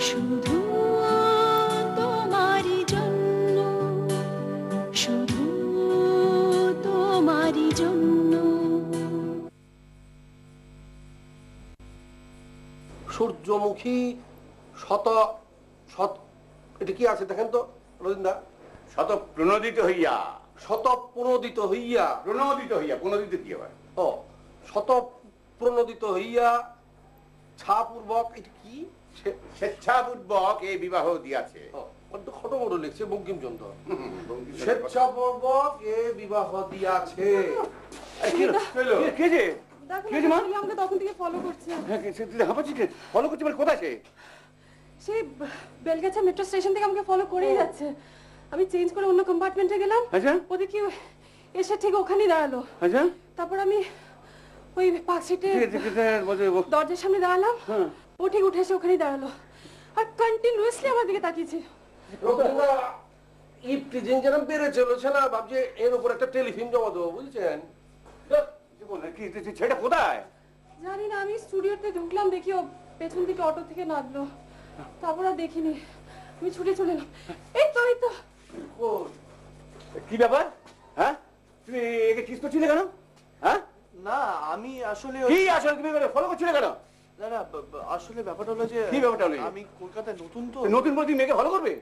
শুধু তোমারই জন্য, শুধু তোমারই জন্য। সূর্যমুখী শত শত, এটা কি আছে দেখেন তো রবীন্দ্র? শত প্রণোদিত হইয়া। শত প্রণোদিত হইয়া। প্রণোদিত হইয়া, প্রণোদিত কি হয়? ও, শত প্রণোদিত হইয়া ছাপূর্বক, এটা কি? স্বেচ্ছাপূর্বক এই বিবাহ দিয়াছে। খটোমটো লিখছে বঙ্কিমচন্দ্র। স্বেচ্ছাপূর্বক এ বিবাহ দিয়াছে। তখন থেকে ফলো করছে। ফলো করছে মানে কোথায় সে? সেই বেলগাছা মেট্রো স্টেশন থেকে আমাকে ফলো করেই যাচ্ছে। আমি চেঞ্জ করে অন্য কম্পার্টমেন্টে গেলাম। আচ্ছা, ওদের কি এসে ঠিক ওখানেই দাঁড়ালো। আচ্ছা, তারপর আমি ওই পার্ক সিটে দরজার সামনে দাঁড়ালাম। ও ঠিক উঠে এসে ওখানেই দাঁড়ালো আর কন্টিনিউয়াসলি আমার দিকে তাকিয়েছে। ইফটিজিং যেরকম বেড়ে চলেছে না, ভাবছে এর উপর একটা টেলিফিল্ম জমা দেবো, বুঝছেন? সেটা কোথায় জানি না। আমি স্টুডিওতে ঢুকলাম, দেখি ও পেছন থেকে অটো থেকে নামলো। তারপর আর দেখিনি। আমি ছুটে চলে এলাম। এই তো, এই তো। কি ব্যাপার? হ্যাঁ, তুমি একে কিস করছিলে কেন? হ্যাঁ, না আমি আসলে কি আসলে তুমি ফলো করছিলে কেন? না না, আসলে ব্যাপারটা হলো যে কি ব্যাপারটা হলো? আমি কলকাতায় নতুন তো। নতুন বলতে মেয়েকে ফলো করবে?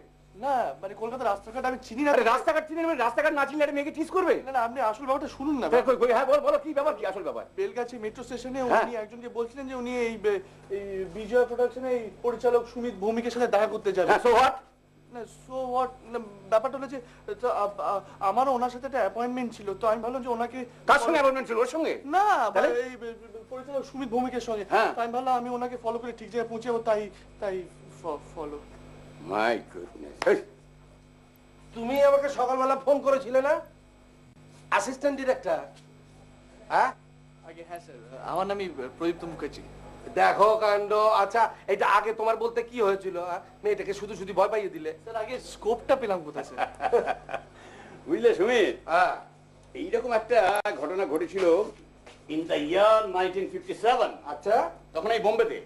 না মানে কলকাতার রাস্তাঘাট আমি চিনি না। রাস্তাঘাট চিনি না, রাস্তাঘাট না চিনলে মেয়েকে টিস করবে? না না, আপনি আসল ব্যাপারটা শুনুন না। হ্যাঁ, বলো কি ব্যাপার, কি আসল ব্যাপার? বেলগাছি মেট্রো স্টেশনে উনি একজনকে বলছিলেন যে উনি এই বিজয় প্রোডাকশনে এই পরিচালক সুমিত ভৌমিকের সাথে দেখা করতে যাবেন। So what? না সো হোয়াট, ব্যাপারটা হলো যে আমারও ওনার সাথে একটা অ্যাপয়েন্টমেন্ট ছিল, তো আমি ভাবলাম যে ওনাকে। কার সঙ্গে অ্যাপয়েন্টমেন্ট ছিল? ওর সঙ্গে না, এই পরিচালক সুমিত ভৌমিকের সঙ্গে। আমি ভাবলাম আমি ওনাকে ফলো করে ঠিক জায়গায় পৌঁছে যাবো, তাই ফলো। My goodness. তুমি আমাকে সকালবেলা ফোন করেছিলে না, অ্যাসিস্ট্যান্ট ডিরেক্টর? হ্যাঁ হ্যাঁ স্যার, আমার নামই প্রদীপ্ত মুখার্জি। দেখো কাণ্ড। আচ্ছা, এটা আগে তোমার বলতে কি হয়েছিল? মেয়েটাকে শুধু শুধু ভয় পাইয়ে দিলে। স্যার আগে স্কোপটা পেলাম কোথায় স্যার? বুঝলে সুমিত, এইরকম একটা ঘটনা ঘটেছিল ইন দ্য ইয়ার 1957। আচ্ছা, তখন এই বোম্বেতে।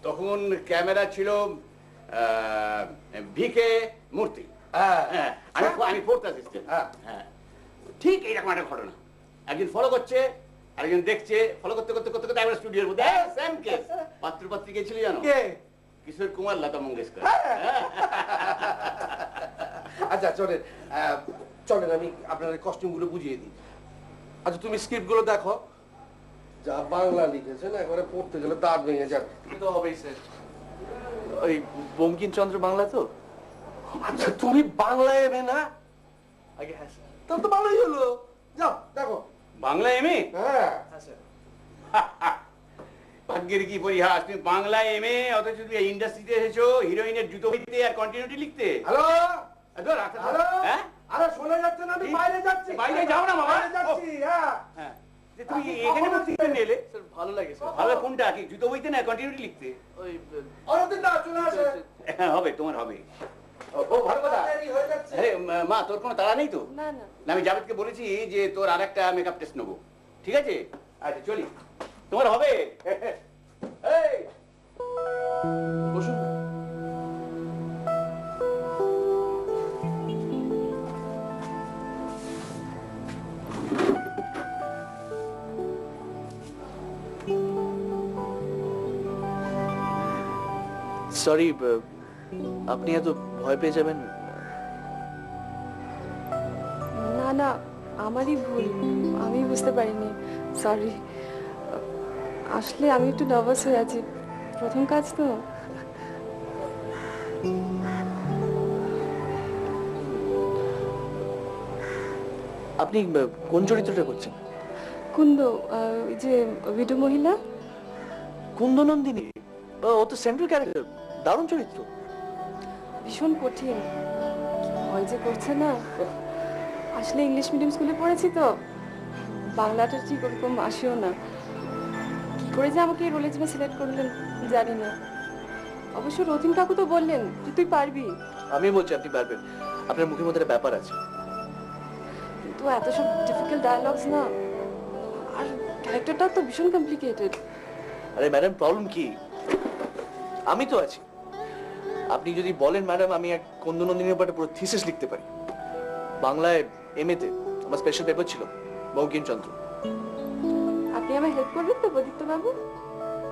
তখন ক্যামেরা ছিল ভিকে মূর্তি। আমি ফোর্থ অ্যাসিস্ট্যান্ট। ঠিক এইরকম একটা ঘটনা। একজন ফলো করছে, আরেকজন দেখছে। ফলো করতে করতে করতে করতে আমরা স্টুডিওর মধ্যে সেম কেস। পাত্রপাত্রী কে ছিল জানো? কে? কিশোর কুমার, লতা মঙ্গেশকর। আচ্ছা চলেন, চলেন আমি আপনার কস্টিউম গুলো বুঝিয়ে দিই। আচ্ছা, তুমি স্ক্রিপ্ট গুলো দেখো। যা বাংলা লিখেছে না, একবারে পড়তে গেলে দাঁত ভেঙে যাবে। তো হবেই স্যার। ওই বঙ্কিমচন্দ্র বাংলা তো। আচ্ছা, তুমি বাংলা এমএ না? আগে হ্যাঁ স্যার। তাহলে তো ভালোই হলো। যাও দেখো। বাংলা এমএ? হ্যাঁ স্যার। ভাগ্যের কি পরিহাস, তুমি বাংলা এমএ অথচ তুমি এই ইন্ডাস্ট্রিতে এসেছো হিরোইনের জুতো হইতে আর কন্টিনিউটি লিখতে। হ্যালো হ্যালো, হ্যাঁ, আরে শোনা যাচ্ছে না? আমি বাইরে যাচ্ছি। বাইরে যাও না বাবা। বাইরে যাচ্ছি। হ্যাঁ, তুমি এখানে বলতে এলে? স্যার ভালো লাগে স্যার। ভালো কোনটা, কি জুতো বইতে না কন্টিনিউটি লিখতে? ওই অরদিন দা চলে আসে। হ্যাঁ, হবে, তোমার হবে। ও ভালো কথা। দেরি হয়ে যাচ্ছে। আরে মা, তোর কোনো তাড়া নেই তো? না না, আমি জাভেদকে বলেছি যে তোর আরেকটা মেকআপ টেস্ট নেবো, ঠিক আছে? আচ্ছা চলি, তোমার হবে। এই বসুন। সরি, আপনি এত ভয় পেয়ে যাবেন? না না, আমারই ভুল। আমি বুঝতে পারিনি। সরি। আসলে আমি একটু নার্ভাস হয়ে আছি, প্রথম কাজ তো। আপনি কোন চরিত্রটা করছেন? কুন্দ, ওই যে উইডো মহিলা। কুন্দনন্দিনী? ও তো সেন্ট্রাল ক্যারেক্টার, দারুণ চরিত্র। ভীষণ কঠিন, ভয় যে করছে না। আসলে ইংলিশ মিডিয়াম স্কুলে পড়েছি তো, বাংলাটা ঠিক ওরকম আসেও না। কি করে যে আমাকে এই রোলের জন্য সিলেক্ট করলেন জানি না। অবশ্য রতিন কাকু তো বললেন তুই পারবি। আমি বলছি আপনি পারবেন, আপনার মুখের মধ্যে একটা ব্যাপার আছে। কিন্তু এত সব ডিফিকাল্ট ডায়ালগস না, আর ক্যারেক্টারটা তো ভীষণ কমপ্লিকেটেড। আরে ম্যাডাম, প্রবলেম কি? আমি তো আছি, আপনি যদি বলেন ম্যাডাম, আমি এক কন্দনন্দিনীর উপর একটা পুরো থিসিস লিখতে পারি। বাংলায় এমএতে আমার স্পেশাল পেপার ছিল বঙ্কিমচন্দ্র। আপনি আমায় হেল্প করবেন তো প্রদীপ্ত বাবু?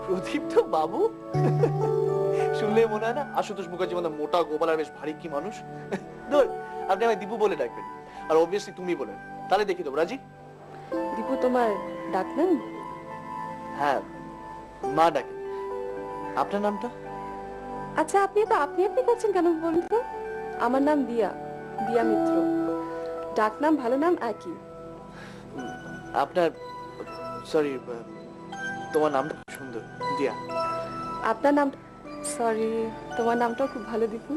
প্রদীপ্ত বাবু শুনলে মনে হয় না আশুতোষ মুখার্জি মানে মোটা গোপাল আর বেশ ভারী কি মানুষ। ধর, আপনি আমায় দীপু বলে ডাকবেন, আর অবভিয়াসলি তুমি বলেন, তাহলে দেখি দেবো। রাজি? দীপু তোমার ডাক নাম? হ্যাঁ, মা ডাকে। আপনার নামটা? আচ্ছা, আপনি তো আপনি করছেন কেন বলুন তো? আমার নাম দিয়া, দিয়া মিত্র। ডাক নাম ভালো নাম একই। আপনার, সরি, তোমার নামটা খুব সুন্দর, দিয়া। আপনার নাম, সরি, তোমার নামটাও খুব ভালো দীপু।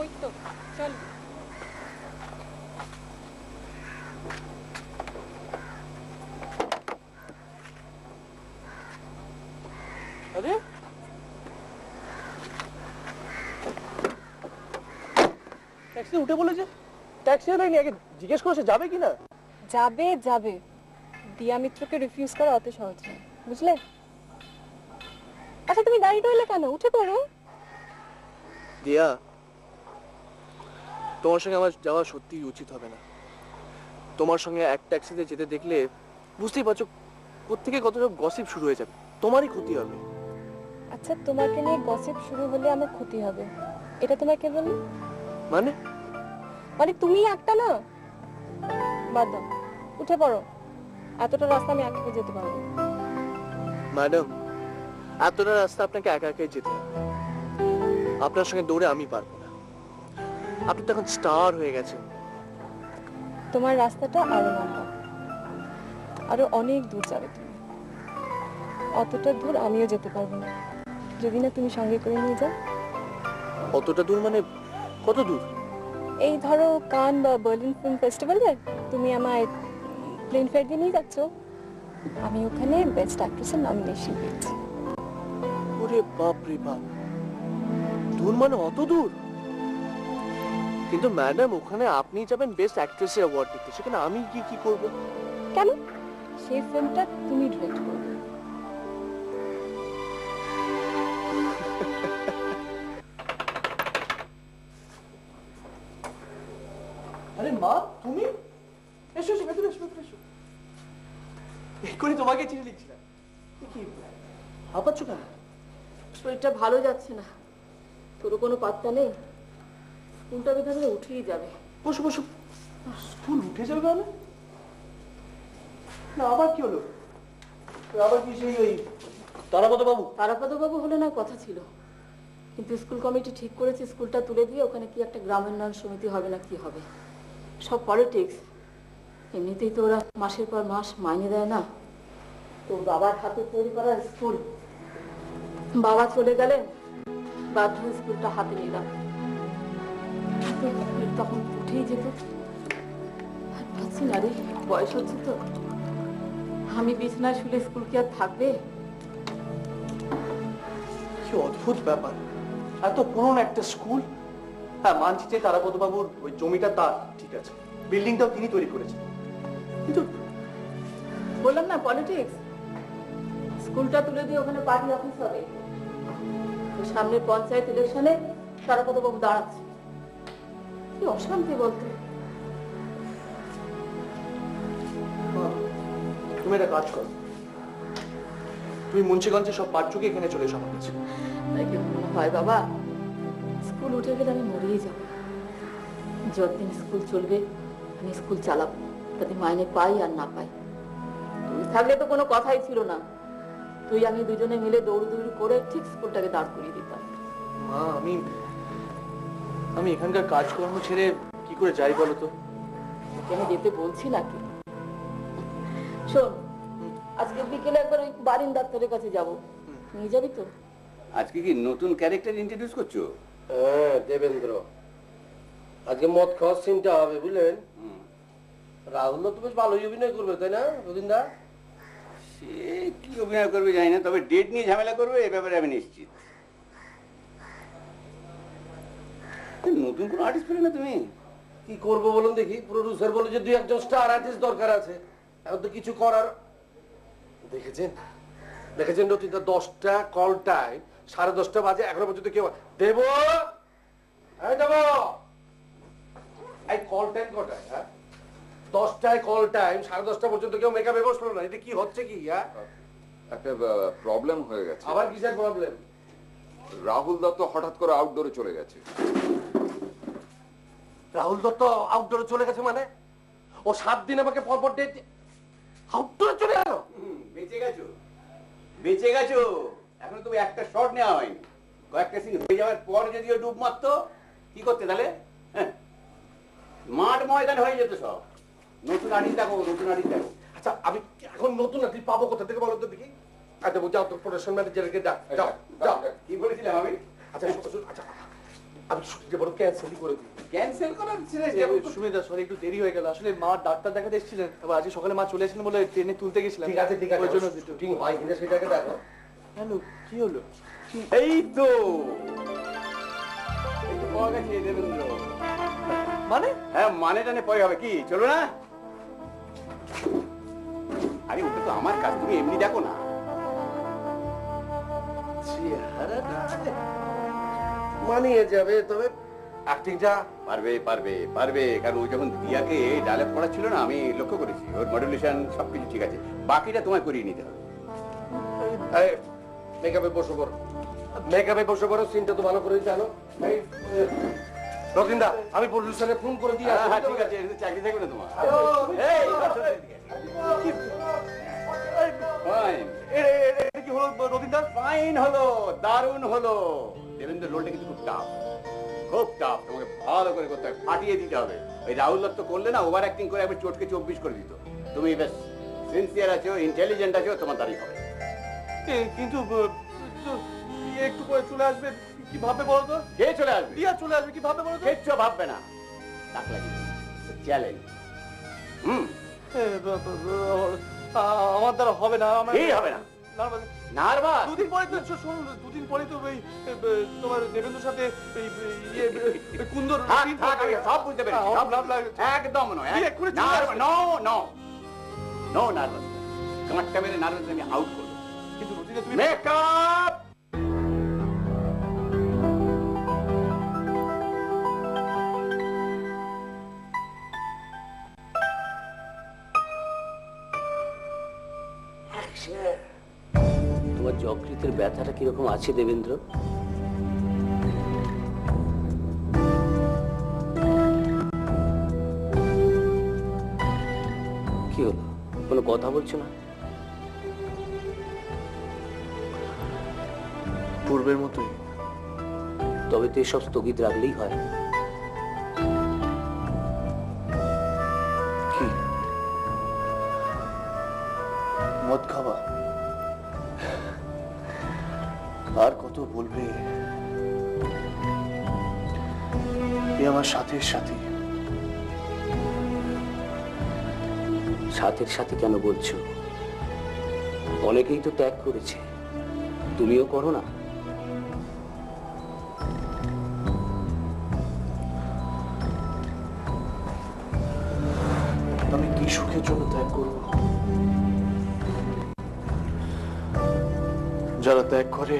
ওই তো চল। আরে ট্যাক্সি উঠে বলেছে, ট্যাক্সি লাইনি আগে জিজ্ঞেস করেছে যাবে কিনা। যাবে যাবে, দিয়া মিত্রকে রিফিউজ করা অত সহজ নয়, বুঝলে? আচ্ছা, তুমি দাঁড়িয়ে রইলে কেন? উঠে পড়ো। দিয়া, তোমার সঙ্গে আমার যাওয়া সত্যিই উচিত হবে না। তোমার সঙ্গে এক ট্যাক্সিতে যেতে দেখলে বুঝতেই পারছো কোত্থেকে কত সব গসিপ শুরু হয়ে যাবে, তোমারই ক্ষতি হবে। আচ্ছা, তোমাকে নিয়ে গসিপ শুরু হলে আমার ক্ষতি হবে, এটা তোমায় কে বললো? মানে মানে তুমি একটা না। বাদ দাও, উঠে পড়ো। এতটা রাস্তা আমি একা যেতে পারবো না। ম্যাডাম, এতটা রাস্তা আপনাকে একা একাই যেতে হবে। আপনার সঙ্গে দৌড়ে আমি পারবো না। আপনি তো এখন স্টার হয়ে গেছেন। তোমার রাস্তাটা আরো লম্বা, আরো অনেক দূর যাবে তুমি। অতটা দূর আমিও যেতে পারবো না যদি না তুমি সঙ্গে করে নিয়ে যাও। অতটা দূর মানে কত দূর? এই ধরো কান বা বার্লিন ফিল্ম ফেস্টিভ্যালে তুমি আমায় প্লেন ফেয়ার দিয়ে নিয়ে যাচ্ছ, আমি ওখানে বেস্ট অ্যাক্ট্রেসের নমিনেশন পেয়েছি। ওরে বাপ রে বাপ, দূর মানে অত দূর? কিন্তু ম্যাডাম, ওখানে আপনি যাবেন বেস্ট অ্যাক্ট্রেসের অ্যাওয়ার্ড দিতে, সেখানে আমি কি কি করব? কেন? সেই ফিল্মটা তুমি ডিরেক্ট করবে। আরে মা, তুমি এসো এসো, ভেতরে এসো, ভেতরে এসো। এক্ষুনি তোমাকে চিঠি লিখছিলাম। কি হাঁপাচ্ছ কেন? শরীরটা ভালো যাচ্ছে না, তোর কোনো পাত্তা নেই। স্কুলটা বিধানে উঠেই যাবে। বসো বসো। স্কুল উঠে যাবে মানে? না, আবার কি হলো? আবার কি সেই ওই তারাপদ বাবু? তারাপদ বাবু হলে না কথা ছিল, কিন্তু স্কুল কমিটি ঠিক করেছে স্কুলটা তুলে দিয়ে ওখানে কি একটা গ্রাম উন্নয়ন সমিতি হবে না কি হবে, সব পলিটিক্স। এমনিতেই তো ওরা মাসের পর মাস মাইনে দেয় না, তো বাবার হাতে তৈরি করা স্কুল, বাবা চলে গেলেন, বাধ্য হয়ে স্কুলটা হাতে নিলাম। তখন উঠেই যেত, আর পাচ্ছি না রে, বয়স হচ্ছে তো। আমি বিছানায় শুলে স্কুল কি আর থাকবে? কি অদ্ভুত ব্যাপার, এত পুরনো একটা স্কুল। হ্যাঁ মানছি যে তারাপদ বাবুর ওই জমিটা তার, ঠিক আছে, বিল্ডিংটাও তিনি তৈরি করেছেন, কিন্তু বললাম না পলিটিক্স। স্কুলটা তুলে দিয়ে ওখানে পার্টি অফিস হবে, সামনের পঞ্চায়েত ইলেকশনে তারাপদ বাবু দাঁড়াচ্ছে। কি অশান্তি বলতো। তুমি একটা কাজ করো, তুমি মুন্সিগঞ্জে সব পাঠ্যকে এখানে চলে এসো আমার কাছে। তাই কি মনে হয় বাবা, স্কুল উঠে গেলে আমি মরেই যাব। যতদিন স্কুল চলবে আমি স্কুল চালাবো, তাতে মাইনে পাই আর না পাই। তুই থাকলে তো কোনো কথাই ছিল না, তুই আমি দুজনে মিলে দৌড়দৌড়ি করে ঠিক স্কুলটাকে দাঁড় করিয়ে দিতাম। মা আমি এখানকার কাজকর্ম ছেড়ে কি করে যাই বলো তো? তোকে আমি যেতে বলছি নাকি? শোন, আজকে বিকেলে একবার ওই বারিন ডাক্তারের কাছে যাবো, নিয়ে যাবি তো? আজকে কি নতুন ক্যারেক্টার ইন্ট্রোডিউস করছো? হ্যাঁ দেবেন্দ্র, আজকে মদ খাওয়ার সিনটা হবে বুঝলেন। রাহুল তো বেশ ভালোই অভিনয় করবে তাই না রবীন্দ্র? সে কি অভিনয় করবে জানি না, তবে ডেট নিয়ে ঝামেলা করবে এ ব্যাপারে আমি নিশ্চিত। নতুন কোনো আর্টিস্ট পেলে না তুমি? কি করবো বলুন দেখি, প্রডিউসার বলে যে 2-1 স্টার আর্টিস্ট দরকার আছে, এখন তো কিছু করার। দেখেছেন রতিদা, 10টা কল টাইম, 10:30 বাজে, এখনো পর্যন্ত কেউ দেব এই কল টাইম কটায়? হ্যাঁ 10টায় কল টাইম, 10:30 পর্যন্ত কেউ মেকআপে বসলো না। এটা কি হচ্ছে কি? হ্যাঁ একটা প্রবলেম হয়ে গেছে। আবার কিসের প্রবলেম? রাহুল দত্ত হঠাৎ করে আউটডোরে চলে গেছে। রাহুল দত্ত আউটডোরে চলে গেছে মানে? ও 7 দিন আমাকে পরপর ডেট আউটডোরে চলে গেল। বেঁচে গেছো, এখন তুমি একটা শট নেওয়া হয়নি। কয়েকটা সিন হয়ে যাওয়ার পর যদিও ডুব মারতো, কি করতে তাহলে? হ্যাঁ, মাঠ ময়দান হয়ে যেত সব। নতুন আর্টিস্ট দেখো, নতুন আর্টিস্ট দেখো। আচ্ছা আমি এখন নতুন আর্টিস্ট পাবো কোথা থেকে বলো তো দেখি? আচ্ছা যাও তো প্রোডাকশন ম্যানেজারকে ডাক, যাও যাও। কি বলেছিলাম আমি? আচ্ছা আচ্ছা আমি ছুটিটা বড় ক্যান্সেলই করে দিই। ক্যান্সেল করার ছিল। সুমিতা সরি একটু দেরি হয়ে গেল, আসলে মা ডাক্তার দেখাতে এসেছিলেন, আবার আজকে সকালে মা চলে এসেছিলেন বলে ট্রেনে তুলতে গেছিলাম। ঠিক আছে ওই জন্য শুটিং হয় কিনা সেটাকে দেখো। কেন কি হলো? এই তো পাওয়া গেছে দেবেন্দ্র। মানে? হ্যাঁ মানে টানে পরে হবে, কি চলো না? আরে ওটা তো আমার কাজ, তুমি এমনি দেখো না। মানিয়ে যাবে, তবে অ্যাক্টিংটা পারবে পারবে পারবে, কারণ ওই যখন দিয়াকে ডায়লগ পড়া ছিল না, আমি লক্ষ্য করেছি ওর মডুলেশন সবকিছু ঠিক আছে, বাকিটা তোমায় করিয়ে নিতে হবে। মেকআপে বসে পড়ো, মেকআপে বসে পড়ো, সিনটা তো ভালো করে জানো। রতিনদা আমি প্রডিউসারে ফোন করে দিয়ে আসি। হ্যাঁ ঠিক আছে, চাকরি থাকবে না তোমার। ফাইন, এটা কি হলো রবীন্দ্র? ফাইন হলো, দারুণ হলো। দেবেন্দ্র রোলটা কিন্তু খুব টাফ, খুব টাফ, তোমাকে ভালো করে করতে হবে, ফাটিয়ে দিতে হবে। ওই রাহুল দত্ত করলে না, ওভার অ্যাক্টিং করে একবার চটকে 24 করে দিত। তুমি বেশ সিনসিয়ার আছো, ইন্টেলিজেন্ট আছো, তোমার দাঁড়িয়ে হবে। কিন্তু একটু পরে চলে আসবে, কি ভাববে বলো তো? কে চলে আসবে? দিয়া চলে আসবে, কি ভাববে বলো তো? কিচ্ছু ভাববে না, ডাক লাগিয়ে চ্যালেঞ্জ। আমার দ্বারা হবে না। কি হবে না? নার্ভাস? দুদিন পরে তো শুনুন, দুদিন পরে তো ওই তোমার দেবেন্দ্রর সাথে কুন্দর সব বুঝতে পেরেছি, সব লাভ লাগে একদম নয়। নো নো নো নার্ভাস, কাঁটটা মেরে নার্ভাস আমি আউট করবো। কিন্তু রুটিনে তুমি মেকআপ তোমার যকৃতের ব্যথাটা কিরকম আছে দেবেন্দ্র? কি হলো, কোনো কথা বলছো না? পূর্বের মতোই। তবে তো এসব স্থগিত রাখলেই হয়। কি মদ খাওয়া? আর কত বলবে? এ আমার সাথের সাথে। সাথের সাথে কেন বলছো? অনেকেই তো ত্যাগ করেছে, তুমিও করো না? আমি কি সুখের জন্য ত্যাগ করব? যারা ত্যাগ করে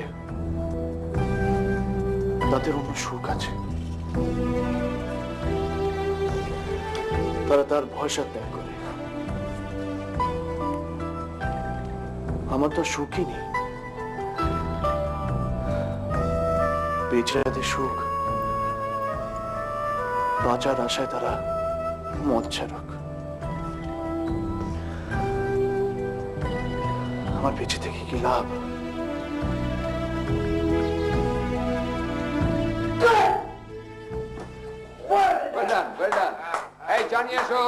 তাদের অন্য সুখ আছে। তারা তার ভরসা ত্যাগ করে। আমার তো সুখই নেই। বেচারাদের সুখ বাঁচার আশায় তারা মদ ছাড়ক। আমার বেঁচে থেকে কি লাভ? এই জানিয়ে এসো।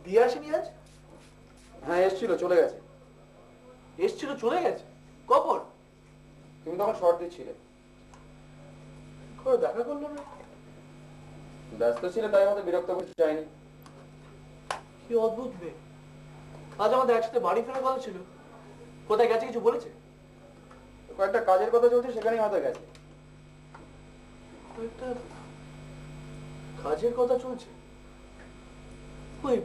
দিয়ে আসেনি আজ? হ্যাঁ এসছিল, চলে গেছে। এসছিল, চলে গেছে? কখন? তুমি তখন শর্ট দিচ্ছিলে। দেখা করলো না? ব্যস্ত ছিলে, তাই আমাদের বিরক্ত করতে চাইনি। কি অদ্ভুত মেয়ে। আজ আমাদের একসাথে বাড়ি ফেরার কথা ছিল। কোথায় গেছে কিছু বলেছে? কয়েকটা কাজের কথা চলছে, সেখানেই হয়তো গেছে। কয়েকটা কাজের কথা চলছে? ওই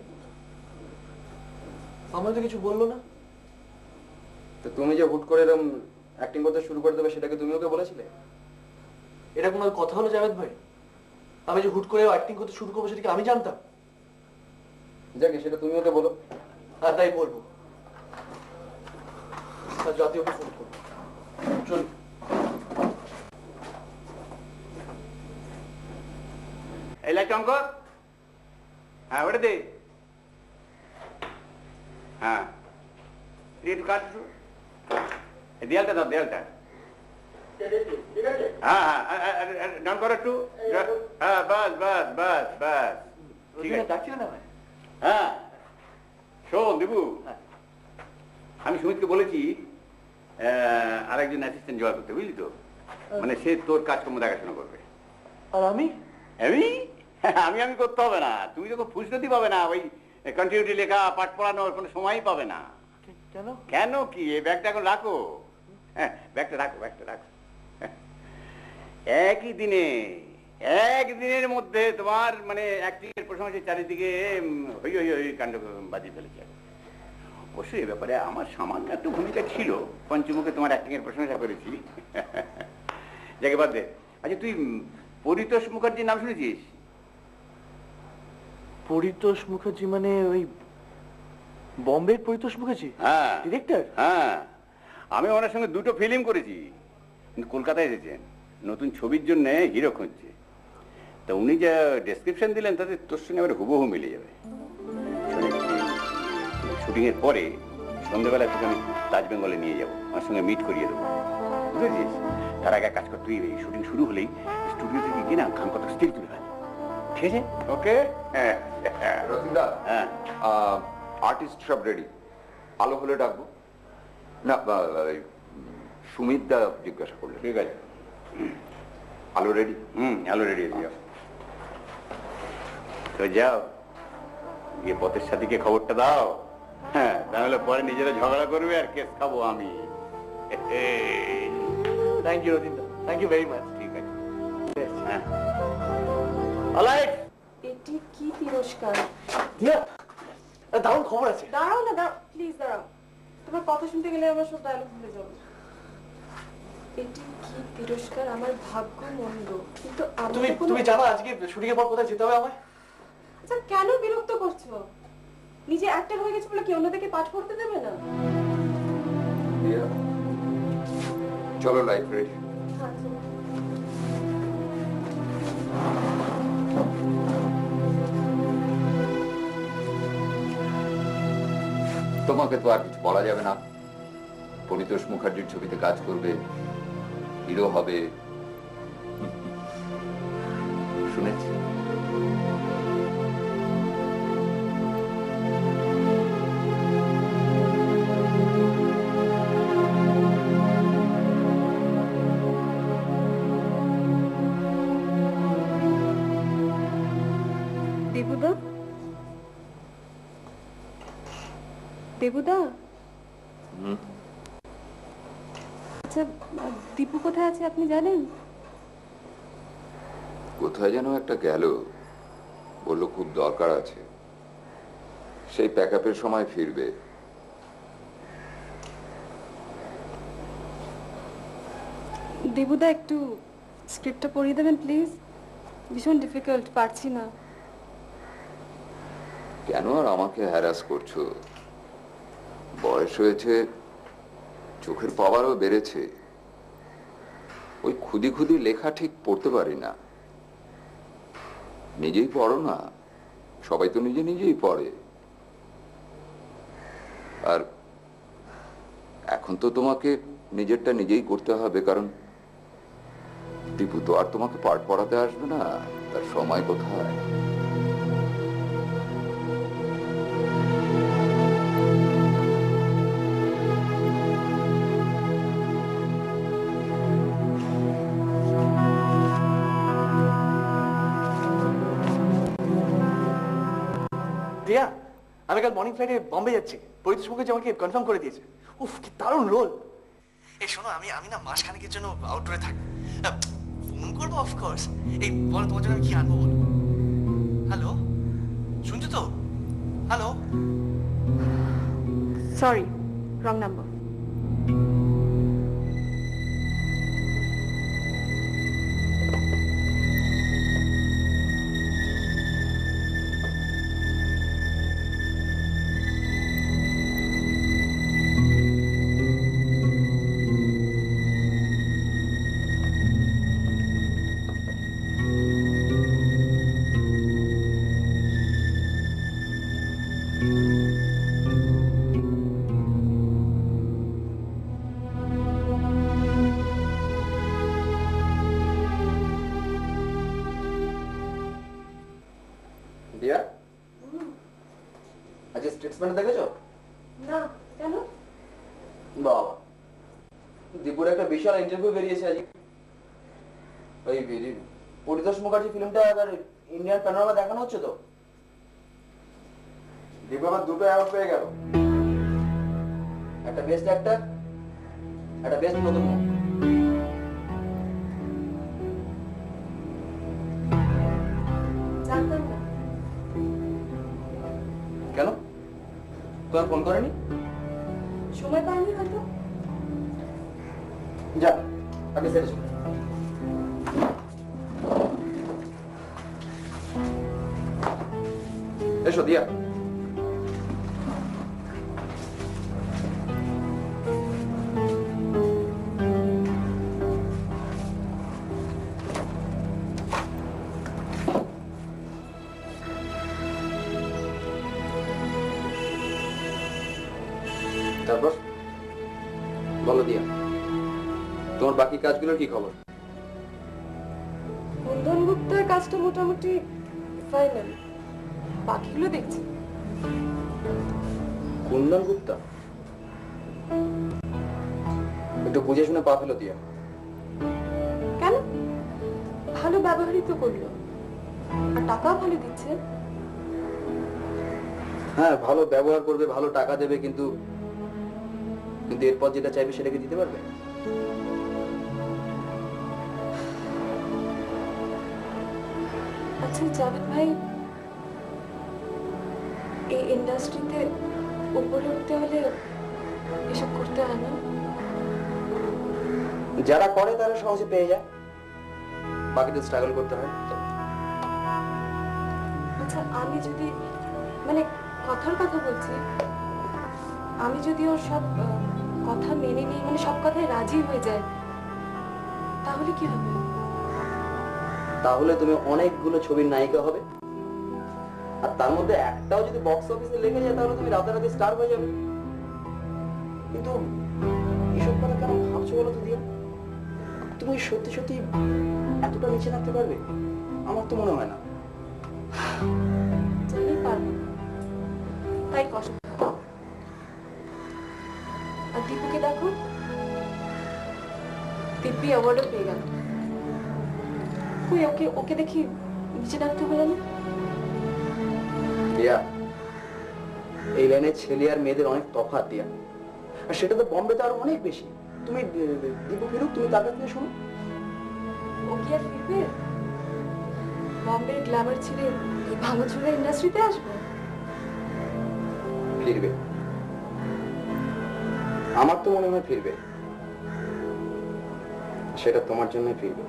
আমাদের কিছু বললো না? তো তুমি যে হুট করে এরকম অ্যাক্টিং করতে শুরু করে দেবে, সেটাকে তুমি ওকে বলেছিলে? এটা কোনো কথা হলো জাভেদ ভাই? আমি যে হুট করে অ্যাক্টিং করতে শুরু করবো সেটাকে আমি জানতাম? যাকে সেটা তুমি ওকে বলো। আর তাই বলবো। আর জাতীয়কে ফোন করবো। চল। এই লাইট অন কর। হ্যাঁ ওটা দে। হ্যাঁ একটু কাট। দেয়ালটা দাও, দেয়ালটা। হ্যাঁ হ্যাঁ ডান করো একটু। হ্যাঁ বাস বাস বাস বাস, ঠিক আছে। ডাকছিল না ভাই? হ্যাঁ শোন দিবু, আমি সুমিতকে বলেছি আরেকজন অ্যাসিস্ট্যান্ট জোগাড় করতে, বুঝলি তো? মানে সে তোর কাজকর্ম দেখাশোনা করবে। আর আমি? আমি করতে হবে না। তুমি যখন ফুসলতি পাবে না, ওই কন্টিনিউটি লেখা, পাঠ পড়ানোর কোনো সময়ই পাবে না। কেন? কেন কি? এই ব্যাগটা এখন রাখো। হ্যাঁ ব্যাগটা রাখো, ব্যাগটা রাখো। একদিনের মধ্যে তোমার মানে অ্যাক্টিং এর প্রশংসা চারিদিকে হই হই হই কাণ্ড বাজিয়ে ফেলেছে। অবশ্যই এ ব্যাপারে আমার সামান্য একটু ভূমিকা ছিল। পঞ্চমুখে তোমার অ্যাক্টিং এর প্রশংসা করেছি। যাকে বাদ দে। আচ্ছা তুই পরিতোষ মুখার্জির নাম শুনেছিস? পরিতোষ মুখার্জি মানে ওই বম্বের পরিতোষ মুখার্জি? হ্যাঁ ডিরেক্টর। হ্যাঁ আমি ওনার সঙ্গে দুটো ফিল্ম করেছি, কিন্তু কলকাতায় এসেছেন নতুন ছবির জন্য হিরো খুঁজছে। তা উনি যা ডেসক্রিপশন দিলেন তাতে তোর সঙ্গে আবার হুবহু মিলে যাবে। শুটিং এর পরে সন্ধ্যেবেলা তোকে আমি তাজ বেঙ্গলে নিয়ে যাবো, আমার সঙ্গে মিট করিয়ে দেবো, বুঝেছিস? তার আগে কাজ কর, তুই এই শুটিং শুরু হলেই স্টুডিও থেকে গিয়ে না খান কত স্টিল তুলে ফেল, ঠিক আছে? ওকে। হ্যাঁ রতিনদা, আর্টিস্ট সব রেডি। আলো হলে ডাকবো না? সুমিত দা জিজ্ঞাসা করলে। ঠিক আছে। আলো রেডি? আলো রেডি আছে। তো যাও গিয়ে পথের সাথীকে খবরটা দাও। হ্যাঁ তাহলে পরে নিজেরা ঝগড়া করবে আর কেস খাবো আমি। থ্যাংক ইউ রতিনদা, থ্যাংক ইউ ভেরি মাচ। ঠিক আছে। হ্যাঁ এটি কি তিরস্কার? দিয়া দারুণ খবর আছে। দাঁড়াও না, দাঁড়াও প্লিজ, দাঁড়াও। তোমার কথা শুনতে গেলে আমার সব ডায়লগ ভুলে যাবো। এটি কি তিরস্কার, আমার ভাগ্য মন্দ, কিন্তু আমি তুমি তো কোনো- তুমি জানো আজকে শুটিং এর পর কোথায় যেতে হবে আমায়? আচ্ছা কেন বিরক্ত করছো? নিজে অ্যাক্টর হয়ে গেছে বলে কি অন্যদেরকে পাঠ করতে দেবে না? দিয়া, চলো লাইব্রেরি। তোমাকে তো আর কিছু বলা যাবে না। পরিতোষ মুখার্জির ছবিতে কাজ করবে, হিরো হবে, শুনেছি। দেবুদা, দেবুদা, আচ্ছা দীপু কোথায় আছে আপনি জানেন? কোথায় যেন একটা গেল, বললো খুব দরকার আছে, সেই প্যাক আপের সময় ফিরবে। দেবুদা একটু স্ক্রিপ্টটা পড়িয়ে দেবেন প্লিজ, ভীষণ ডিফিকাল্ট, পারছি না। কেন আর আমাকে হ্যারাস করছো? বয়স হয়েছে, চোখের পাওয়ারও বেড়েছে, ওই খুদি খুদি লেখা ঠিক পড়তে পারি না। নিজেই পড়ো না, সবাই তো নিজে নিজেই পড়ে। আর এখন তো তোমাকে নিজেরটা নিজেই করতে হবে, কারণ দীপু তো আর তোমাকে পাঠ পড়াতে আসবে না, তার সময় কোথায়। দিয়া, আমি কাল মর্নিং ফ্লাইটে বম্বে যাচ্ছি। পরিতোষ মুখার্জি আমাকে কনফার্ম করে দিয়েছে। উফ, কি দারুণ রোল। এই শোনো, আমি না মাসখানেকের জন্য আউটডোরে থাকবো, ফোন করবো অফকোর্স। এই বলো তোমার জন্য আমি কি আনবো বলো। হ্যালো, শুনছো তো? হ্যালো। Sorry, wrong number. দিয়া, আজ স্টেটসম্যান দেখেছো? না, কেন? বাবা, দীপুর একটা বিশাল ইন্টারভিউ বেরিয়েছে আজ। ওই পরিতোষ মুখার্জি ফিল্মটা এবার ইন্ডিয়ান প্যানোরামা দেখানো হচ্ছে তো। দীপু আবার 2টো অ্যাওয়ার্ড পেয়ে গেল, একটা বেস্ট অ্যাক্টর, একটা বেস্ট নতুন মুখ। জানতাম না। কেন, তোমার ফোন করেনি? সময় পাইনি হয়তো। যা, আগে সেরে চলো। এসো দিয়া। তারপর বলো দিয়া, তোমার বাকি কাজগুলোর কি খবর? বন্ধন গুপ্তার কাজটা মোটামুটি ফাইনাল, বাকিগুলো দেখছি। কুন্দন গুপ্তা একটু বুঝে শুনে পা ফেলো দিয়া। কেন? ভালো ব্যবহারই তো করলো, আর টাকাও ভালো দিচ্ছে। হ্যাঁ, ভালো ব্যবহার করবে, ভালো টাকা দেবে, কিন্তু কিন্তু এরপর যেটা চাইবে সেটাকে দিতে পারবে? আচ্ছা জাভেদ ভাই, এই ইন্ডাস্ট্রিতে উপরে উঠতে হলে এসব করতে হয় না? যারা করে তারা সহজে পেয়ে যায়, বাকিদের স্ট্রাগল করতে হয়। আচ্ছা, আমি যদি মানে কথার কথা বলছি, আমি যদি ওর সব কথা মেনে নিই, মানে সব কথায় রাজি হয়ে যায়, তাহলে কি হবে? তাহলে তুমি অনেকগুলো ছবির নায়িকা হবে, আর তার মধ্যে একটাও যদি বক্স অফিসে লেগে যায় তাহলে তুমি রাতারাতি স্টার হয়ে যাবে। কিন্তু এসব কথা কেন ভাবছো বলো তো দিয়া? তুমি সত্যি সত্যি এতটা নিচে রাখতে পারবে? আমার তো মনে হয় না। জানি পারবো না, তাই কষ্ট। আর দীপুকে দেখো, দিব্যি অ্যাওয়ার্ডও পেয়ে গেল। কই ওকে ওকে দেখি নিচে রাখতে হলো না? দিয়া, এই লাইনে ছেলে আর মেয়েদের অনেক তফাৎ দিয়া, আর সেটা তো বম্বেতে আরো অনেক বেশি। তুমি দীপু ফিরুক, তুমি তার কাছ থেকে শোনো। ও কি আর ফিরবে? বম্বের গ্ল্যামার ছেড়ে এই ভাঙাচোরা ইন্ডাস্ট্রিতে আসবে? ফিরবে, আমার তো মনে হয় ফিরবে। সেটা তোমার জন্যই ফিরবে।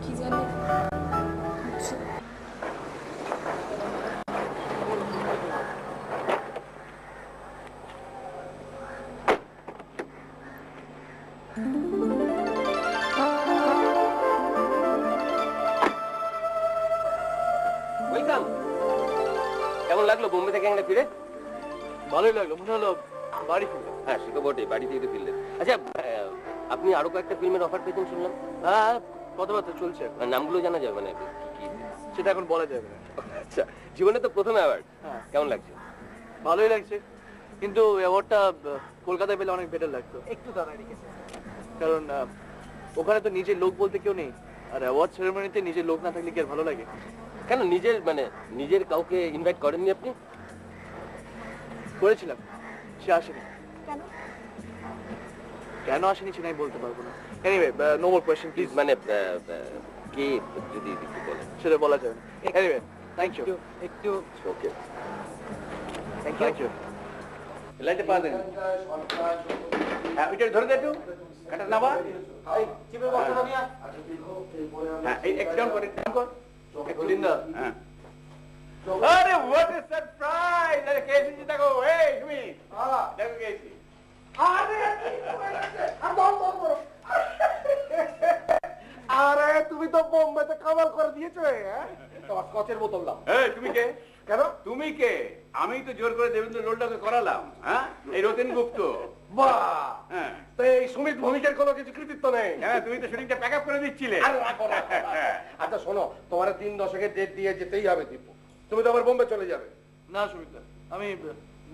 কি জানি। ওয়েলকাম। কেমন লাগলো বোম্বে থেকে একটা ফিরে? ভালোই লাগলো, মনে হলো বাড়ি ফিরলাম। হ্যাঁ, সে তো বটে, বাড়ি থেকে তো ফিরলেন। আচ্ছা, আপনি আরো কয়েকটা ফিল্মের অফার পেয়েছেন শুনলাম। হ্যাঁ, কথাবার্তা চলছে এখন। আর নামগুলো জানা যাবে মানে কি কি? সেটা এখন বলা যাবে না। আচ্ছা, জীবনে তো প্রথম অ্যাওয়ার্ড, হ্যাঁ। কেমন লাগছে? ভালোই লাগছে, কিন্তু অ্যাওয়ার্ডটা কলকাতায় পেলে অনেক বেটার লাগতো। একটু দাঁড়ায় রেখেছে, কারণ ওখানে তো নিজের লোক বলতে কেউ নেই, আর অ্যাওয়ার্ড সেরেমনিতে নিজের লোক না থাকলে কি আর ভালো লাগে? কেন নিজের মানে নিজের কাউকে ইনভাইট করেননি আপনি? করেছিলাম, সে আসেনি। কেন? কেন আসেনি সেটা আমি বলতে পারবো না। Anyway, no more question please. মানে কে যদি একটু বলেন। সেটা বলা যাবে না। Anyway, thank you. একটু ওকে, থ্যাংক ইউ। লাইটে পা দেন। হ্যাঁ, ওইটা ধরে দে একটু, কাটা নাবা। চিপে বসো না মিয়া। হ্যাঁ, এই এক ডাউন কর, ডাউন কর। লিন্ডা, হ্যাঁ। আরে হোয়াট এ সারপ্রাইজ! আরে কে এসেছে দেখো, এই তুমি। দেখো কে এসেছে। আরে তুমি তো বোম্বেতে কামাল করে দিয়েছো, হ্যাঁ? তোমার স্কচের বোতল দাও। এই তুমি কে? কেন? তুমি কে? আমি তো জোর করে দেবেন্দ্র রোলটাকে করালাম। হ্যাঁ, এই রতেন গুপ্ত। বাহ, হ্যাঁ, তো এই সুমিত ভৌমিকের কোনো কিছু কৃতিত্ব নেই? হ্যাঁ, তুমি তো শুটিংটা প্যাক আপ করে দিচ্ছিলে। আরে রাখো, রাখো, রাখো। আচ্ছা শোনো, তোমার 3 দশকের ডেট দিয়ে যেতেই হবে দীপু। তুমি তো আবার বোম্বে চলে যাবে। না সুমিতা, আমি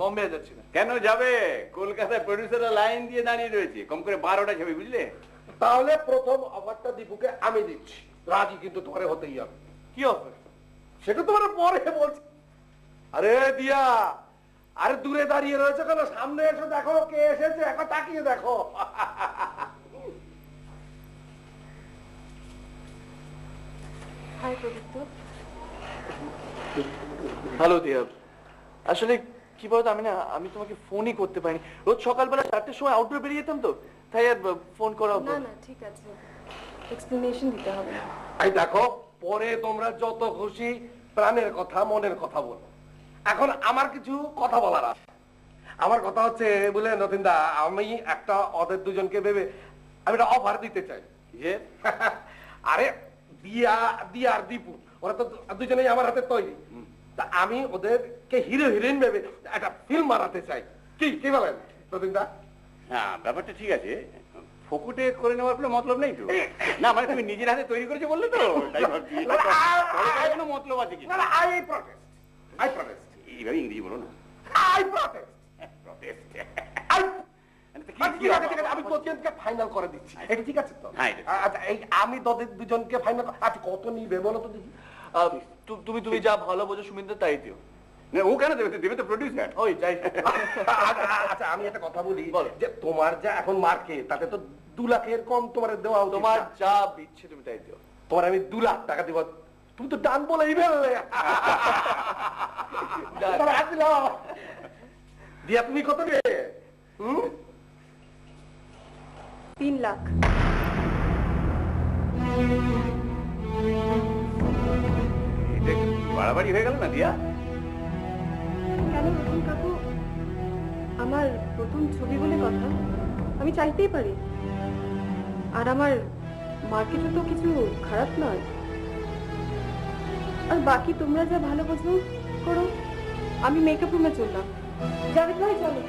বম্বে যাচ্ছি না। কেন যাবে? কলকাতায় প্রডিউসাররা লাইন দিয়ে দাঁড়িয়ে রয়েছে, কম করে 12টা ছবি, বুঝলে? তাহলে প্রথম অফারটা দীপুকে আমি দিচ্ছি, রাজি কিন্তু তোমার হতেই হবে। কি অফার? সেটা তোমার পরে বলছি। আরে দিয়া, আরে দূরে দাঁড়িয়ে রয়েছে কেন? সামনে এসে দেখো কে এসেছে, এখন তাকিয়ে দেখো। হাই প্রদীপ্ত। হ্যালো দিয়া, আসলে কি বলতো, আমি তোমাকে ফোনই করতে পারিনি। রোজ সকালবেলা 4টের সময় আউটডোর বেরিয়ে যেতাম তো, তাই আর ফোন করা হতো না না। না, ঠিক আছে, এক্সপ্লেনেশন দিতে হবে না। এই দেখো, পরে তোমরা যত খুশি প্রাণের কথা মনের কথা বলো, এখন আমার কিছু কথা বলার আছে। আমার কথা হচ্ছে বলে নতিনদা, আমি একটা ওদের দুজনকে ভেবে আমি একটা অফার দিতে চাই। যে আরে দিয়া দিয়া আর দীপু, ওরা তো দুজনেই আমার হাতে তৈরি। তা আমি ওদেরকে হিরো হিরোইন ভেবে একটা ফিল্ম বানাতে চাই। কি কি বলেন নতিনদা? হ্যাঁ, ব্যাপারটা ঠিক আছে। ফকুটে করে নেওয়ার কোনো মতলব নেই তো? না, মানে তুমি নিজের হাতে তৈরি করেছো বললে তো, তাই ভাবছি কোনো মতলব আছে কি? আই প্রটেস্ট, আই প্রটেস্ট, এইভাবে ইংরেজি বলো না। I protest. আমি তোকে ফাইনাল করে দিচ্ছি, এটা ঠিক আছে তো? আচ্ছা, এই আমি তোদের দুজনকে ফাইনাল, আচ্ছা কত নিবে বলো তো দেখি। তুমি যা ভালো বোঝো সুমিতা, তাই দিও। না ও কেন দেবে, দেবে তো প্রডিউসার। ওই যাই। আচ্ছা আমি একটা কথা বলি, যে তোমার যা এখন মার্কেট তাতে তো 2 লাখের কম তোমার দেওয়া উচিত। তোমার না। যা ইচ্ছে তুমি তাই দিও। তোমার আমি 2 লাখ টাকা দিব, তুমি তো ডান বলেই ফেললে। দিয়া তুমি কত দেবে? 3 লাখ। এটা বাড়াবাড়ি হয়ে গেল না দিয়া? কেন রতন কাকু, আমার প্রথম ছবি বলে কথা, আমি চাইতেই পারি। আর আমার মার্কেটে তো কিছু খারাপ নয়। আর বাকি তোমরা যা ভালো বোঝো করো, আমি মেকআপ রুমে চললাম। যাবে ভাই চলো।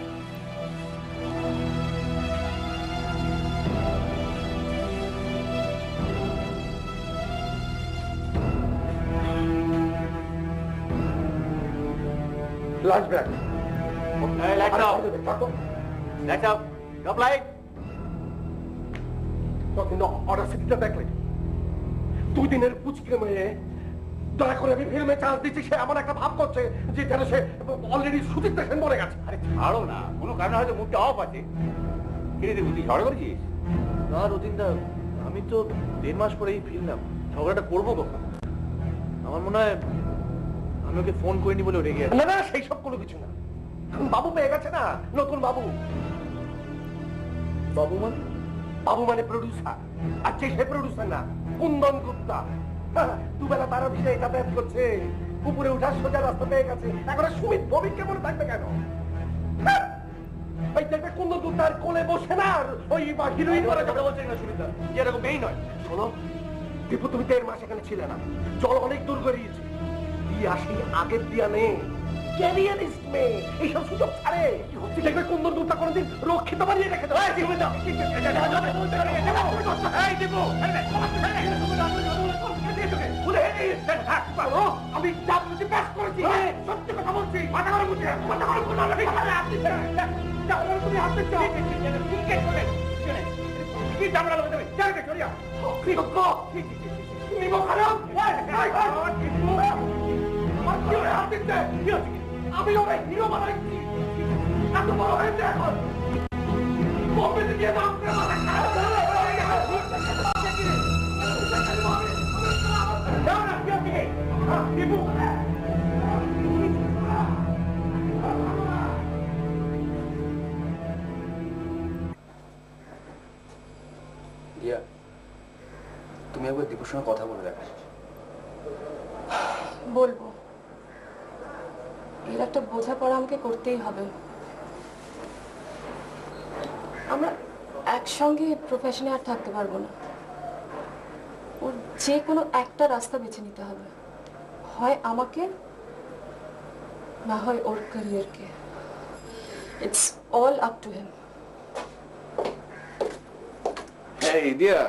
Lunch break. লাইট দাও, লাইট দাও, ড্রপ লাইট। তখন অর্ডার সিটিটা দেখলে 2 দিনের পুচকে মেয়ে, দয়া করে আমি ফিল্মে চান্স দিচ্ছি, সে এমন একটা ভাব করছে যে যেন সে অলরেডি সুচিত্রা সেন বলে গেছে। আরে ছাড়ো না, কোনো কারণে হয়তো মুখটা অফ আছে। কিরে তুই ঝগড়া করেছিস? না রতিনদা, আমি তো 1.5 মাস পরেই ফিরলাম, ঝগড়াটা করবো কখন? আমার মনে হয় আমি ওকে ফোন করিনি বলে রেগে গেছে। না না, সেই সব কোনো কিছু না। এখন বাবু পেয়ে গেছে না, নতুন বাবু। বাবু মানে? বাবু মানে প্রডিউসার। আর সে প্রডিউসার না, কুন্দন গুপ্তা। দুবেলা তার অফিসে যাতায়াত করছে, উপরে উঠার সোজা রাস্তা পেয়ে গেছে। এখন সুমিত ভবিক কেমন থাকবে কেন? ওই দেখবে কুন্দন গুপ্তার কোলে বসে না, ওই হিরোইন করে কথা বলছে না সুমিতা, যে এরকম মেয়ে নয়। শোনো দীপু, তুমি 1.5 মাস এখানে ছিলে না, জল অনেক দূর গড়িয়েছে। দিয়া সেই আগের দিয়া নেই, ক্যারিয়ারিস্ট মেয়ে, এইসব সুযোগ ছাড়ে। দেখবে কুন্দন গুপ্তা কোনোদিন রক্ষিত বানিয়ে রেখে দেবে। আমি চাকরি পাস করেছি, সত্যি কথা বলছি। মাথা করে বুঝে তুমি হাতে চাও কি চামড়া লোক দেবে চারিতে চলিয়া আমি ওরা হিরো বানাইছি, এত বড় হয়েছে এখন কমেডি দিয়ে নাম তুমি একবার দীপুর সঙ্গে কথা বলে দেখো। বলবো, এর একটা বোঝাপড়া আমাকে করতেই হবে। আমরা একসঙ্গে প্রফেশনে আর থাকতে পারবো না। ওর যে কোনো একটা রাস্তা বেছে নিতে হবে, হয় আমাকে, না হয় ওর ক্যারিয়ারকে। It's all up to him. এই দিয়া,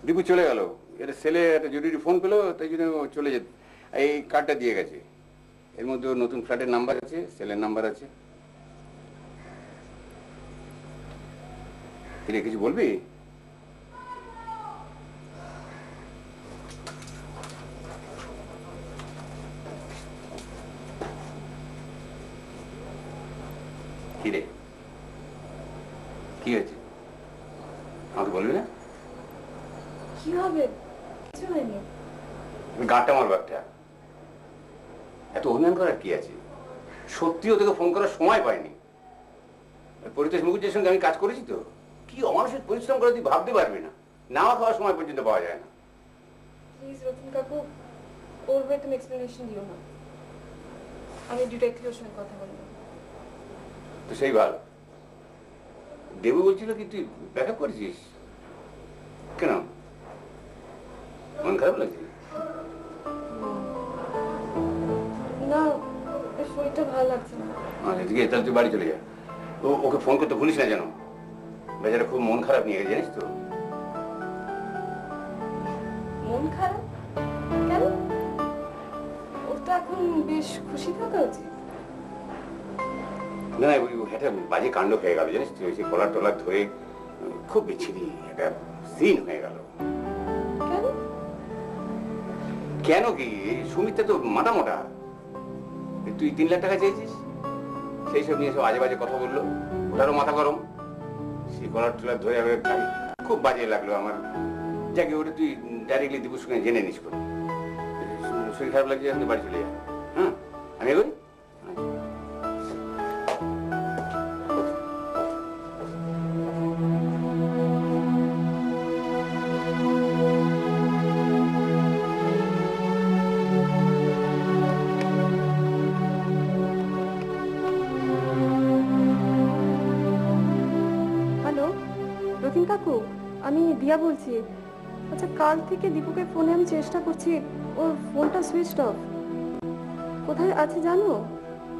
দীপু চলে গেল। এটা ছেলে একটা জরুরি ফোন পেলো, তাই জন্য চলে যেত। এই কার্ডটা দিয়ে গেছে, এর মধ্যে নতুন ফ্ল্যাটের নাম্বার আছে, ছেলের নাম্বার আছে। কিরে কিছু বলবি? কিরে কি হয়েছে আমাকে বলবি না? কি হবে? কিছু হয়নি। গাঁটটা আমার ব্যাগটা, এত অভিমান করার কি আছে? সত্যি ওদেরকে ফোন করার সময় পাইনি। পরিতোষ মুখুজ্জের সঙ্গে আমি কাজ করেছি তো, কি অমানসিক পরিশ্রম করে তুই ভাবতে পারবি না। নাওয়া খাওয়ার সময় পর্যন্ত পাওয়া যায় না। প্লিজ রতন কাকু, ওর হয়ে তুমি এক্সপ্লেনেশন দিও না। আমি ডিরেক্টলি ওর সঙ্গে কথা বলবো। তো সেই ভালো। দেবু বলছিল কি তুই ব্যাকআপ করেছিস? কেন, মন খারাপ লাগছে? না, শরীরটা ভালো লাগছে না। আচ্ছা ঠিক আছে, তাহলে তুই বাড়ি চলে যা। ওকে ফোন করতে ভুলিস না যেন, বেচারা খুব মন খারাপ নিয়ে গেছে জানিস তো। মন খারাপ কেন? ওর তো এখন বেশ খুশি থাকা উচিত। না ওই একটা বাজে কাণ্ড হয়ে গেল জানিস তো, সেই কলার টলার ধরে খুব বিচ্ছিরি একটা সিন হয়ে গেল। কেন? কেন কি, সুমিতটা তো মাটা মোটা, তুই 3 লাখ টাকা চেয়েছিস, সেই সব নিয়ে সব আজে বাজে কথা বললো, ওটারও মাথা গরম। সে কলার টলার ধরে আমার খুব বাজে লাগলো আমার। যাকে ওটা তুই ডাইরেক্টলি দীপুর সঙ্গে জেনে নিস করে। শরীর খারাপ লাগছে, আপনি বাড়ি চলে যান। হ্যাঁ, আমি এগোই। হ্যালো রতিন কাকু, আমি দিয়া বলছি। আচ্ছা, কাল থেকে দীপুকে ফোনে আমি চেষ্টা করছি, ওর ফোনটা সুইচড অফ। কোথায় আছে জানো?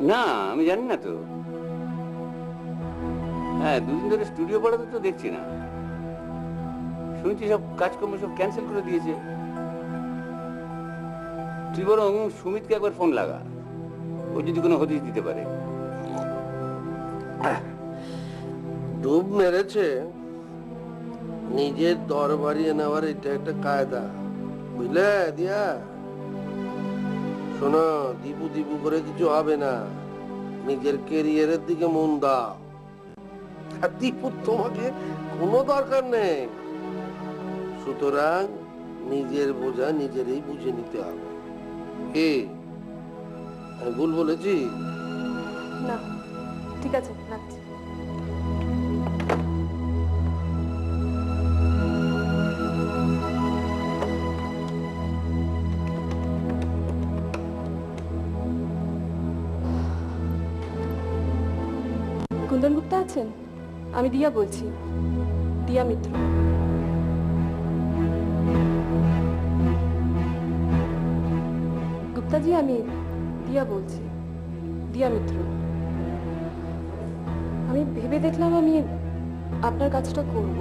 না, আমি জানি না তো। হ্যাঁ, 2 দিন ধরে স্টুডিও পড়াতে তো দেখছি না। শুনছি সব কাজকর্ম সব ক্যান্সেল করে দিয়েছে। তুই বরং সুমিতকে একবার ফোন লাগা, ও যদি কোনো হদিশ দিতে পারে। ডুব মেরেছে, নিজের দর বাড়িয়ে নেওয়ার এটা একটা কায়দা, বুঝলে দিয়া? শোনো, দীপু দীপু করে কিছু হবে না, নিজের কেরিয়ারের দিকে মন দাও। আর দীপুর তোমাকে কোনো দরকার নেই, সুতরাং নিজের বোঝা নিজেরই বুঝে নিতে হবে। কি আমি ভুল বলেছি? না, ঠিক আছে, রাখছি। কুন্দন গুপ্তা আছেন? আমি দিয়া বলছি, দিয়া মিত্র। গুপ্তাজি, আমি দিয়া বলছি, দিয়া মিত্র। আমি ভেবে দেখলাম আমি আপনার কাজটা করব।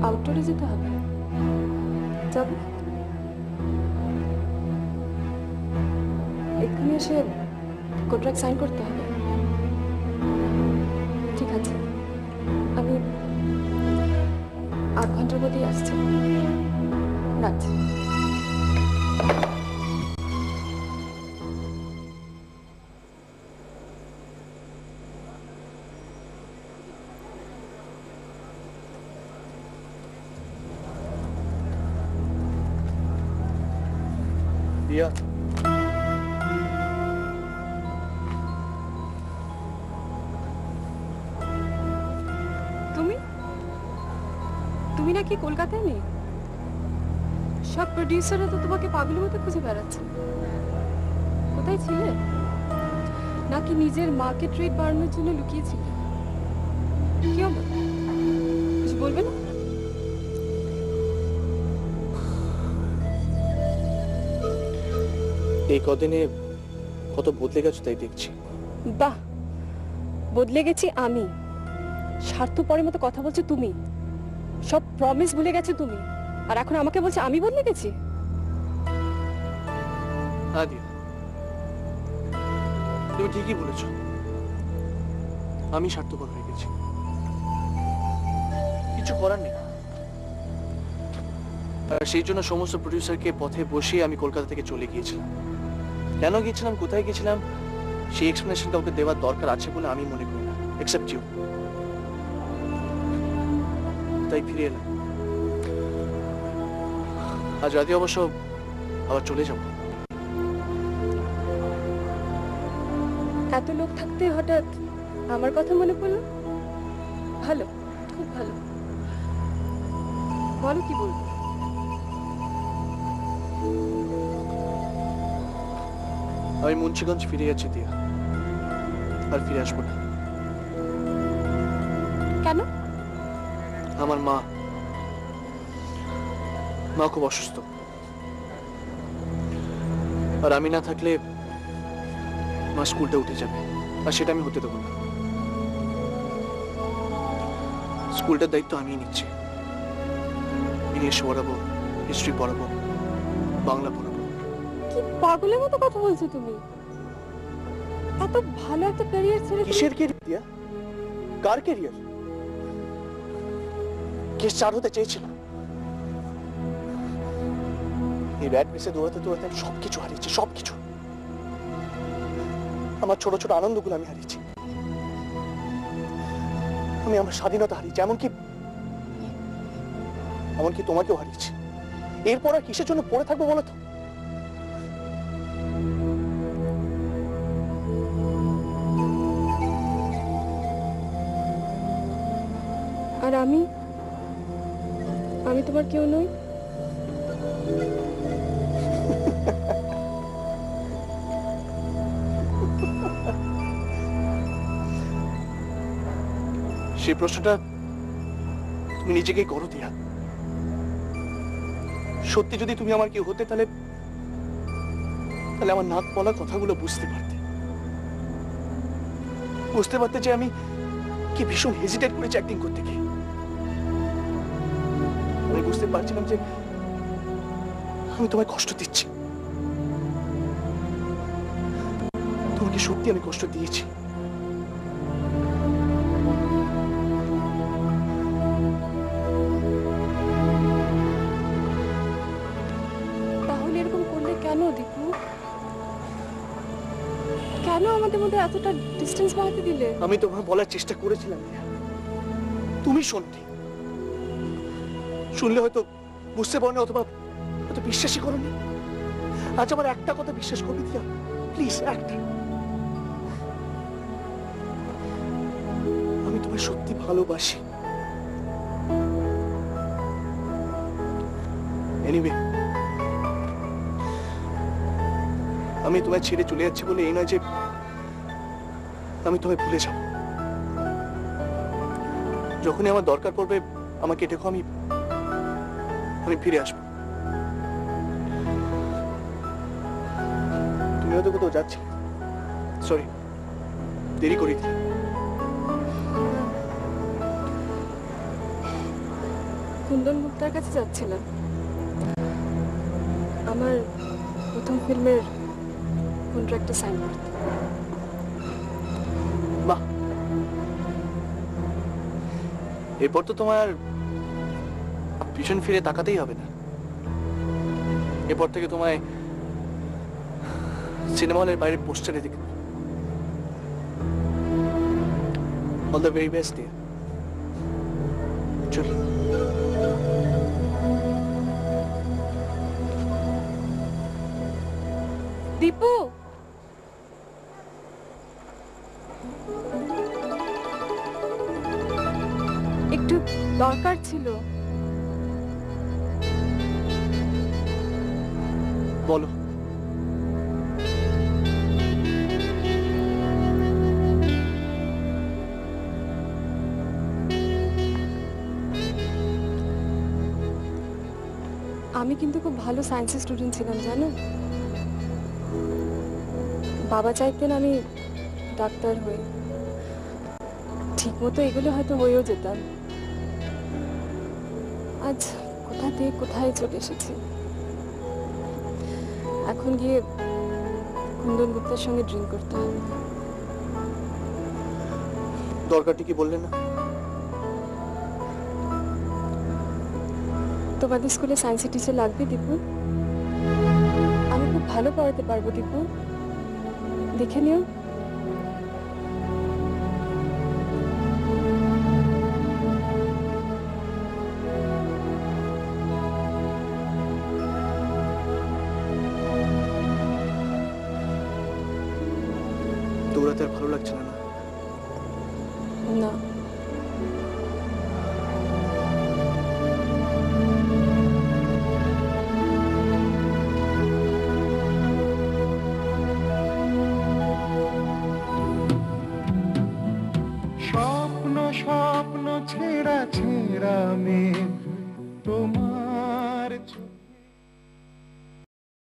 আউটডোরে যেতে হবে, যাব? এখানে এসে কন্ট্রাক্ট সাইন করতে হবে। ঠিক আছে, আমি 8 ঘন্টার মধ্যেই আসছি। রাখছি। দিয়া, তুমি নাকি কলকাতায় নেই? সব প্রডিউসাররা তো তোমাকে পাগলের মতো খুঁজে বেড়াচ্ছে। কোথায় ছিলে? নাকি নিজের মার্কেট রেট বাড়ানোর জন্য লুকিয়েছিলে? কি হবে? কিছু বলবে না? এই কদিনে কত বদলে গেছো তাই দেখছি। বাহ, বদলে গেছি আমি? স্বার্থপরের মতো কথা বলছো তুমি। সব প্রমিস ভুলে গেছো তুমি, আর এখন আমাকে বলছো আমি বদলে গেছি? তুমি ঠিকই বলেছো, আমি স্বার্থপর হয়ে গেছি। কিছু করার নেই। আর সেই জন্য সমস্ত প্রডিউসারকে পথে বসিয়ে আমি কলকাতা থেকে চলে গিয়েছিলাম। কেন গিয়েছিলাম, কোথায় গিয়েছিলাম, সেই এক্সপ্লেনেশনটা ওকে দেওয়ার দরকার আছে বলে আমি মনে করি না, এক্সেপ্ট ইউ। তাই ফিরে এলাম। আজ রাতে অবশ্য আবার চলে যাব। এত লোক থাকতে হঠাৎ আমার কথা মনে পড়লো? ভালো, খুব ভালো। বলো কি বলবো? আমি মুন্সিগঞ্জ ফিরে যাচ্ছি দিয়া, আর ফিরে আসবো না। কেন? আমার মা খুব অসুস্থ, আর আমি না থাকলে মা স্কুলটা উঠে যাবে, আর সেটা আমি হতে দেবো না। স্কুলটার দায়িত্ব আমিই নিচ্ছি। ইংলিশ পড়াবো, হিস্ট্রি পড়াবো, বাংলা পড়াবো। কি পাগলের মতো কথা বলছো তুমি? এত ভালো একটা ক্যারিয়ার ছেড়ে কিসের ক্যারিয়ার? কার ক্যারিয়ার? কে স্টার হতে চেয়েছিল? এই র্যাট রেসে দৌড়াতে দৌড়াতে আমি সবকিছু হারিয়েছি, সবকিছু। আমার ছোট ছোট আনন্দগুলো আমি হারিয়েছি, আমি আমার স্বাধীনতা হারিয়েছি, এমনকি তোমাকেও হারিয়েছি। এরপর আর কিসের জন্য পড়ে থাকবো বলো তো? আর আমি তোমার কেউ নই? সেই প্রশ্নটা তুমি নিজেকেই করো দিয়া। সত্যি যদি তুমি আমার কেউ হতে, তাহলে আমার নাক বলা কথাগুলো বুঝতে পারতে যে আমি কি ভীষণ হেজিটেট করেছি অ্যাক্টিং করতে গিয়ে। আমি বুঝতে পারছিলাম যে আমি তোমায় কষ্ট দিচ্ছি, তোমাকে সত্যি আমি কষ্ট দিয়েছি। তাহলে এরকম করলে কেন দীপু? কেন আমাদের মধ্যে এতটা ডিস্টেন্স বাড়াতে দিলে? আমি তোমার বলার চেষ্টা করেছিলাম, তুমি শোননি। শুনলে হয়তো বুঝতে পারো না, অথবা হয়তো বিশ্বাসই করোনি। আজ আমার একটা কথা বিশ্বাস করবে দিয়া, প্লিজ, একটা। আমি তোমায় সত্যি ভালোবাসি। এনিওয়ে, আমি তোমায় ছেড়ে চলে যাচ্ছি বলে এই নয় যে আমি তোমায় ভুলে যাব। যখনই আমার দরকার পড়বে আমাকে ডেকো, আমি ফিরে আসবো। তুমি হয়তো কোথাও যাচ্ছি, সরি, দেরি করি। কুন্দন গুপ্তার কাছে যাচ্ছিলাম, আমার প্রথম ফিল্মের কন্ট্রাক্টে সাইন করতে। বাহ, এরপর তো তোমার পিছন ফিরে তাকাতেই হবে না। এরপর থেকে তোমায় সিনেমা হলের বাইরে পোস্টারে দেখে। All the very best dear. চল। দীপু, একটু দরকার ছিল। বলো। আমি কিন্তু খুব ভালো সায়েন্সের স্টুডেন্ট ছিলাম, জানো। বাবা চাইতেন আমি ডাক্তার হই। ঠিক মতো এগুলো হয়তো হয়েও যেতাম। আজ কোথা থেকে কোথায় চলে এসেছি। এখন গিয়ে কুন্দন গুপ্তার সঙ্গে ড্রিঙ্ক করতে হবে। দরকারটি কি বললেন না? তোমাদের স্কুলে সায়েন্সের টিচার লাগবে দীপু? আমি খুব ভালো পড়াতে পারবো দীপু, দেখে নিও। দৌড়াতে আর ভালো লাগছে না? না, স্বপ্ন ছেঁড়া ছেঁড়া মেঘ তোমার